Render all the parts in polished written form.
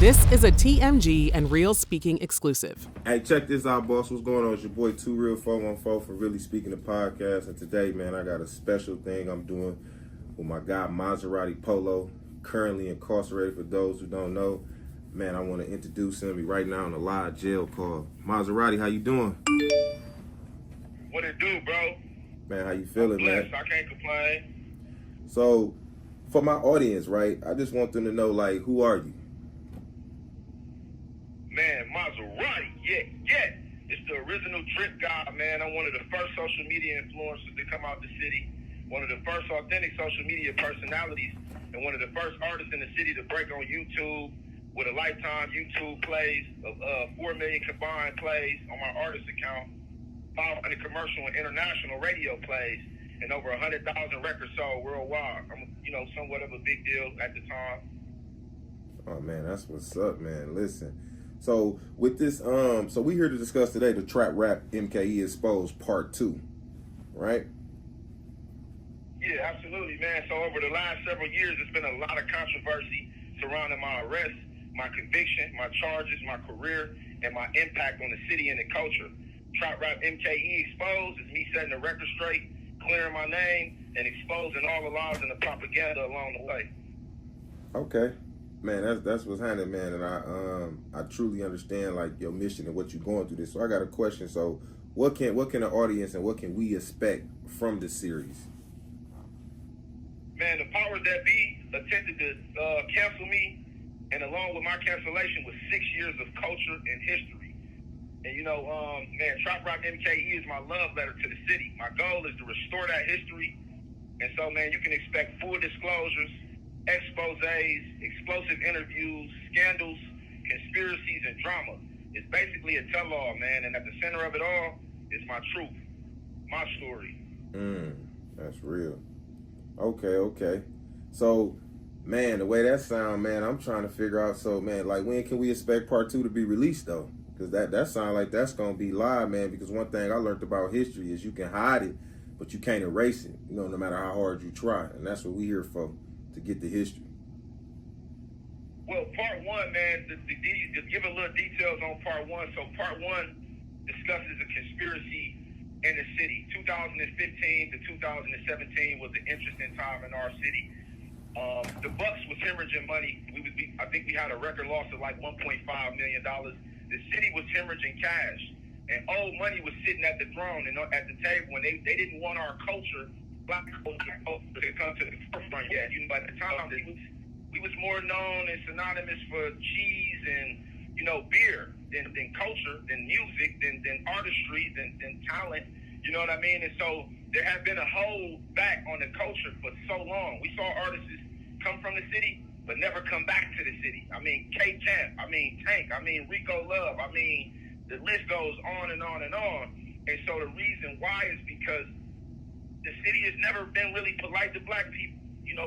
This is a TMG and Real Speaking exclusive. Hey, check this out, boss. What's going on? It's your boy 2Real414 for Really Speaking the podcast. And today, man, I got a special thing I'm doing with my guy Maseratti Polo, currently incarcerated. For those who don't know, man, I want to introduce him. He's right now in a live jail call. Maseratti, how you doing? What it do, bro? Man, how you feeling, man? I can't complain. So, for my audience, right, I just want them to know, like, who are you? Man, Maseratti, yeah. It's the original drip guy, man. I'm one of the first social media influencers to come out the city, one of the first authentic social media personalities, and one of the first artists in the city to break on YouTube with a lifetime YouTube plays of 4 million combined plays on my artist account, 500 commercial and international radio plays, and over 100,000 records sold worldwide. I'm, somewhat of a big deal at the time. Oh, man, that's what's up, man. Listen. So with this, so we here to discuss today the Trap Rap MKE Exposed Part 2, right? Yeah, absolutely, man. So over the last several years, there's been a lot of controversy surrounding my arrest, my conviction, my charges, my career, and my impact on the city and the culture. Trap Rap MKE Exposed is me setting the record straight, clearing my name, and exposing all the lies and the propaganda along the way. Okay. Man, that's what's happening, man, and I truly understand like your mission and what you're going through this. So I got a question. So what can the audience and what can we expect from this series? Man, the powers that be attempted to cancel me, and along with my cancellation was 6 years of culture and history. And man, Trap Rock MKE is my love letter to the city. My goal is to restore that history, and so man, you can expect full disclosures, exposés, explosive interviews, scandals, conspiracies, and drama. It's basically a tell-all, man, and at the center of it all is my truth, my story. That's real. Okay. So, man, the way that sound, man, I'm trying to figure out, so, man, like, when can we expect Part 2 to be released, though? Because that sound like that's going to be live, man, because one thing I learned about history is you can hide it, but you can't erase it, no matter how hard you try, and that's what we here for. To get the history. Well, part one, man, to give a little details on part one. So part one discusses a conspiracy in the city. 2015 to 2017 was an interesting time in our city. The Bucks was hemorrhaging money. I think we had a record loss of like $1.5 million. The city was hemorrhaging cash, and old money was sitting at the throne and at the table, and they didn't want our culture, Black culture, to come to the forefront yet. At the time, we was more known and synonymous for cheese and, beer than culture, than music, than artistry, than talent. You know what I mean? And so there had been a hold back on the culture for so long. We saw artists come from the city, but never come back to the city. I mean, K-Camp, I mean, Tank, I mean, Rico Love, I mean, the list goes on and on and on. And so the reason why is because the city has never been really polite to black people.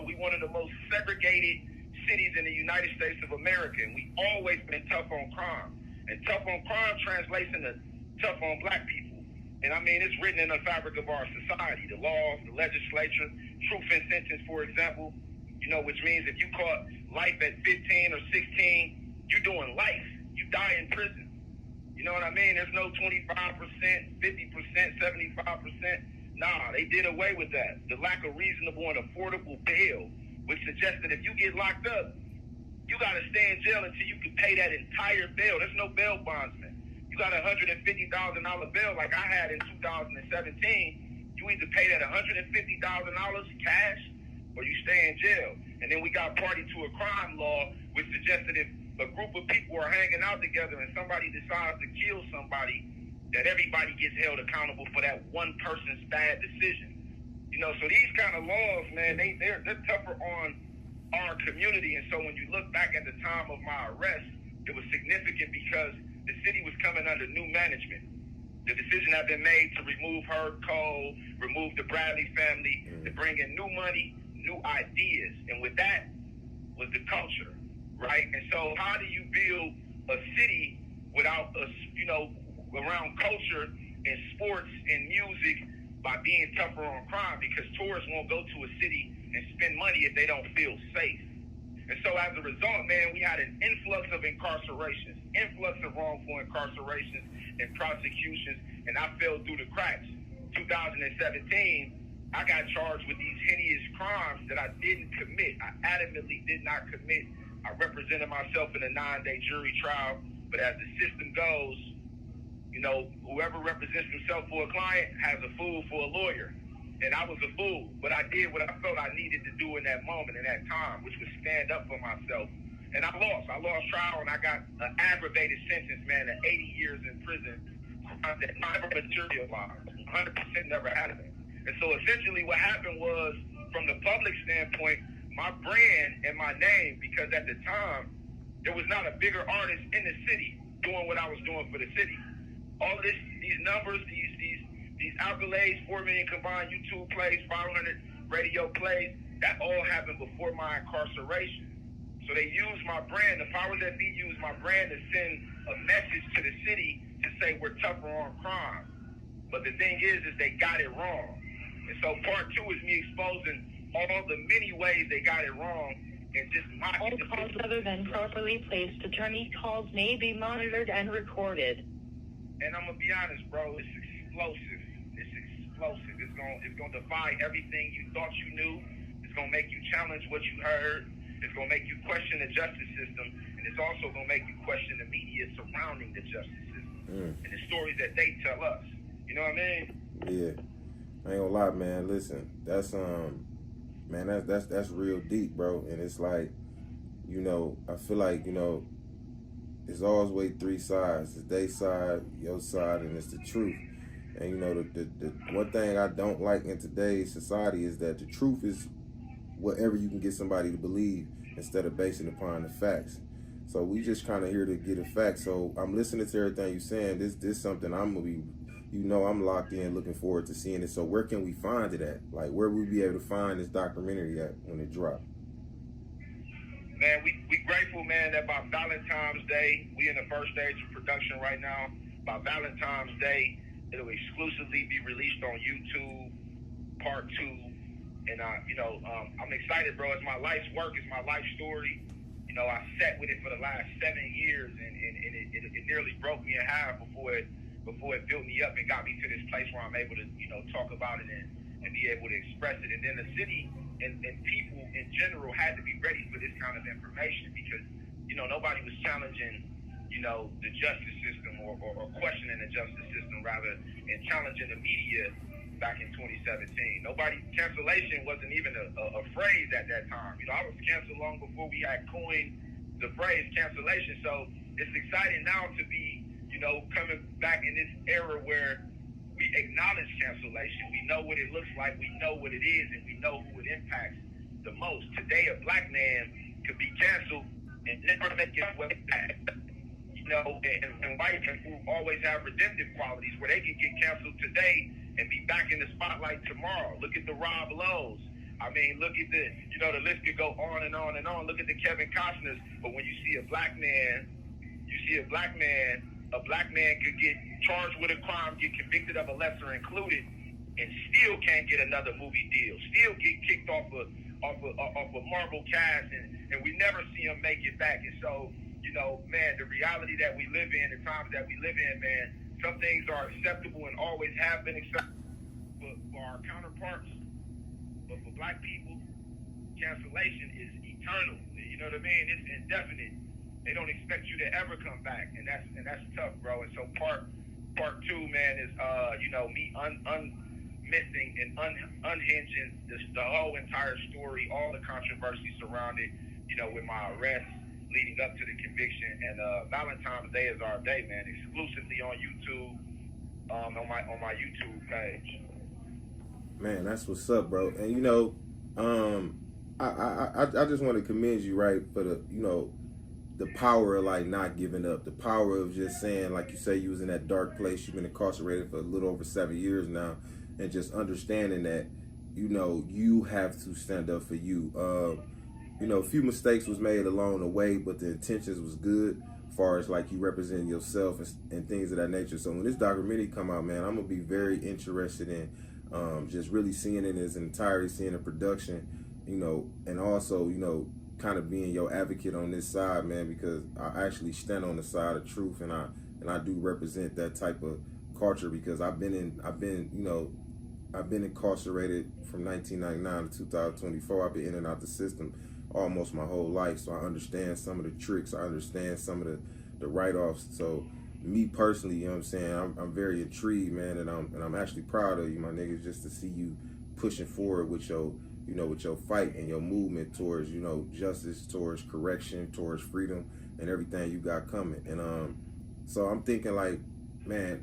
We one of the most segregated cities in the United States of America, and we always been tough on crime. And tough on crime translates into tough on black people. And I mean, it's written in the fabric of our society, the laws, the legislature, truth in sentence, for example, which means if you caught life at 15 or 16, you're doing life. You die in prison. You know what I mean? There's no 25%, 50%, 75%. Nah, they did away with that. The lack of reasonable and affordable bail, which suggests that if you get locked up, you got to stay in jail until you can pay that entire bail. There's no bail bondsman. You got a $150,000 bail like I had in 2017. You either pay that $150,000 cash or you stay in jail. And then we got party to a crime law, which suggests that if a group of people are hanging out together and somebody decides to kill somebody, that everybody gets held accountable for that one person's bad decision. So these kind of laws, man, they're tougher on our community. And so when you look back at the time of my arrest, it was significant because the city was coming under new management. The decision had been made to remove Herb Cole, remove the Bradley family, to bring in new money, new ideas. And with that was the culture, right? And so how do you build a city without us, around culture and sports and music by being tougher on crime? Because tourists won't go to a city and spend money if they don't feel safe. And so as a result, man, we had an influx of incarcerations, influx of wrongful incarcerations and prosecutions, and I fell through the cracks. 2017, I got charged with these heinous crimes that I didn't commit. I adamantly did not commit. I represented myself in a 9-day jury trial, but as the system goes, you know, whoever represents himself for a client has a fool for a lawyer. And I was a fool, but I did what I felt I needed to do in that moment, in that time, which was stand up for myself. And I lost. I lost trial, and I got an aggravated sentence, man, of 80 years in prison. Crimes that never materialized. 100% never happened. And so essentially what happened was, from the public standpoint, my brand and my name, because at the time, there was not a bigger artist in the city doing what I was doing for the city. All this, these numbers, these accolades, 4 million combined YouTube plays, 500 radio plays, that all happened before my incarceration. So they used my brand, the powers that be used my brand to send a message to the city to say we're tougher on crime. But the thing is they got it wrong. And so part 2 is me exposing all the many ways they got it wrong, and just my... All calls other than properly placed attorney calls may be monitored and recorded. And I'm gonna be honest, bro, it's explosive. It's explosive. It's gonna defy everything you thought you knew. It's gonna make you challenge what you heard. It's gonna make you question the justice system, and it's also gonna make you question the media surrounding the justice system and the stories that they tell us. You know what I mean? Yeah, I ain't gonna lie, man. Listen, that's man, that's real deep, bro. And it's like, you know, I feel like, you know, there's always 3 sides. It's their side, your side, and it's the truth. And you know, the one thing I don't like in today's society is that the truth is whatever you can get somebody to believe instead of basing upon the facts. So we just kind of here to get a fact. So I'm listening to everything you're saying. This something I'm gonna be, you know, I'm locked in, looking forward to seeing it. So where can we find it at? Like, where will we be able to find this documentary at when it drops? Man, we grateful, man, that by Valentine's Day, we in the first stage of production right now. By Valentine's Day, it'll exclusively be released on YouTube, part 2. And, I'm excited, bro. It's my life's work. It's my life story. You know, I sat with it for the last 7 years, and it nearly broke me in half before it built me up and got me to this place where I'm able to, you know, talk about it and be able to express it. And then the city and people in general had to be ready for this kind of information because, you know, nobody was challenging, you know, the justice system or questioning the justice system rather, and challenging the media back in 2017. Cancellation wasn't even a phrase at that time. You know, I was canceled long before we had coined the phrase cancellation. So it's exciting now to be, you know, coming back in this era where we acknowledge cancellation. We know what it looks like. We know what it is, and we know who it impacts the most. Today, a black man could be canceled and never make his way back. You know, and white people always have redemptive qualities where they can get canceled today and be back in the spotlight tomorrow. Look at the Rob Lowe's. I mean, look at the, you know, the list could go on and on and on. Look at the Kevin Costners. But when you see a black man could get charged with a crime, get convicted of a lesser included, and still can't get another movie deal. Still get kicked off a Marvel cast, and we never see him make it back. And so, you know, man, the reality that we live in, the times that we live in, man, some things are acceptable and always have been acceptable for our counterparts. But for black people, cancellation is eternal. You know what I mean? It's indefinite. They don't expect you to ever come back, and that's tough, bro. And so part 2, man, is you know, me missing and unhinging the whole entire story, all the controversy surrounded, you know, with my arrest leading up to the conviction. And Valentine's Day is our day, man, exclusively on YouTube, on my YouTube page. Man, that's what's up, bro. And you know, I just want to commend you, right, for the, you know, the power of like not giving up, the power of just saying, like you say, you was in that dark place, you've been incarcerated for a little over 7 years now, and just understanding that, you know, you have to stand up for you. You know, a few mistakes was made along the way, but the intentions was good, as far as like you representing yourself and things of that nature. So when this documentary come out, man, I'm gonna be very interested in just really seeing it in its entirety, seeing the production, you know, and also, you know, kind of being your advocate on this side, man, because I actually stand on the side of truth, and I do represent that type of culture, because I've been incarcerated from 1999 to 2024. I've been in and out the system almost my whole life, so I understand some of the tricks. I understand some of the write-offs. So me personally, you know what I'm saying, I'm very intrigued, man, and I'm actually proud of you, my niggas, just to see you pushing forward with your, you know, with your fight and your movement towards, you know, justice, towards correction, towards freedom, and everything you got coming. And so I'm thinking, like, man,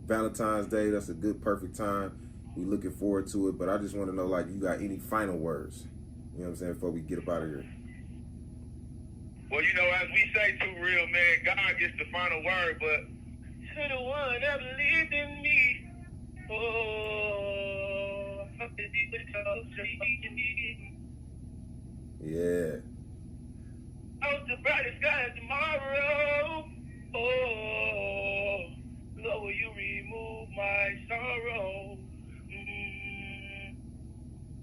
Valentine's Day, that's a good, perfect time. We looking forward to it, but I just want to know, like, you got any final words, you know what I'm saying, before we get up out of here? Well, you know, as we say, Too Real, man, God gets the final word, but to the one that believed in me, oh, yeah. Out the brightest sky tomorrow, oh, Lord, will you remove my sorrow?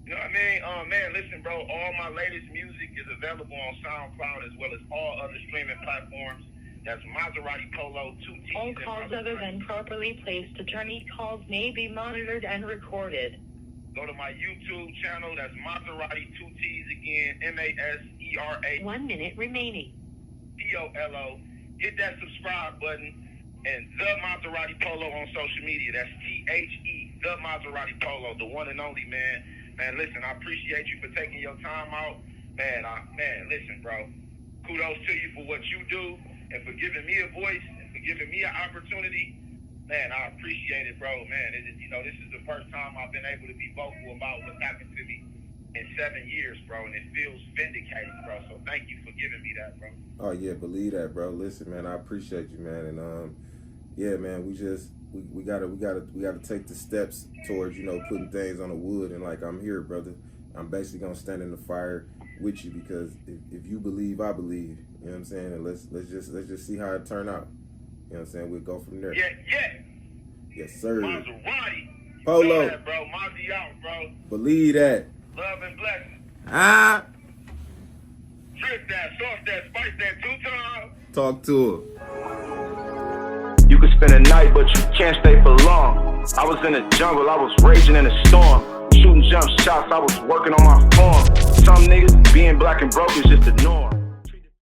You know what I mean? Man, listen, bro, all my latest music is available on SoundCloud as well as all other streaming platforms. That's Maseratti Polo, 2 T's. All calls other than properly placed attorney calls may be monitored and recorded. Go to my YouTube channel. That's Maseratti, 2 T's again, Masera. 1 minute remaining. Polo. Hit that subscribe button. And The Maseratti Polo on social media. That's THE, The Maseratti Polo, the one and only, man. Man, listen, I appreciate you for taking your time out. Man, listen, bro. Kudos to you for what you do and for giving me a voice and for giving me an opportunity. Man, I appreciate it, bro. Man, you know, this is the first time I've been able to be vocal about what happened to me in 7 years, bro, and it feels vindicating, bro. So thank you for giving me that, bro. Oh yeah, believe that, bro. Listen, man, I appreciate you, man, and yeah, man, we gotta take the steps towards, you know, putting things on the wood, and like, I'm here, brother. I'm basically gonna stand in the fire with you, because if you believe, I believe. You know what I'm saying? And let's just see how it turn out. You know what I'm saying? We'll go from there. Yeah. Yes, sir. Maserati. Polo. That, bro. Mazzy out, bro. Believe that. Love and blessings. Drip that, sauce that, spice that 2 times. Talk to her. You could spend a night, but you can't stay for long. I was in the jungle, I was raging in a storm. Shooting jump shots, I was working on my form. Some niggas being black and broke is just the norm.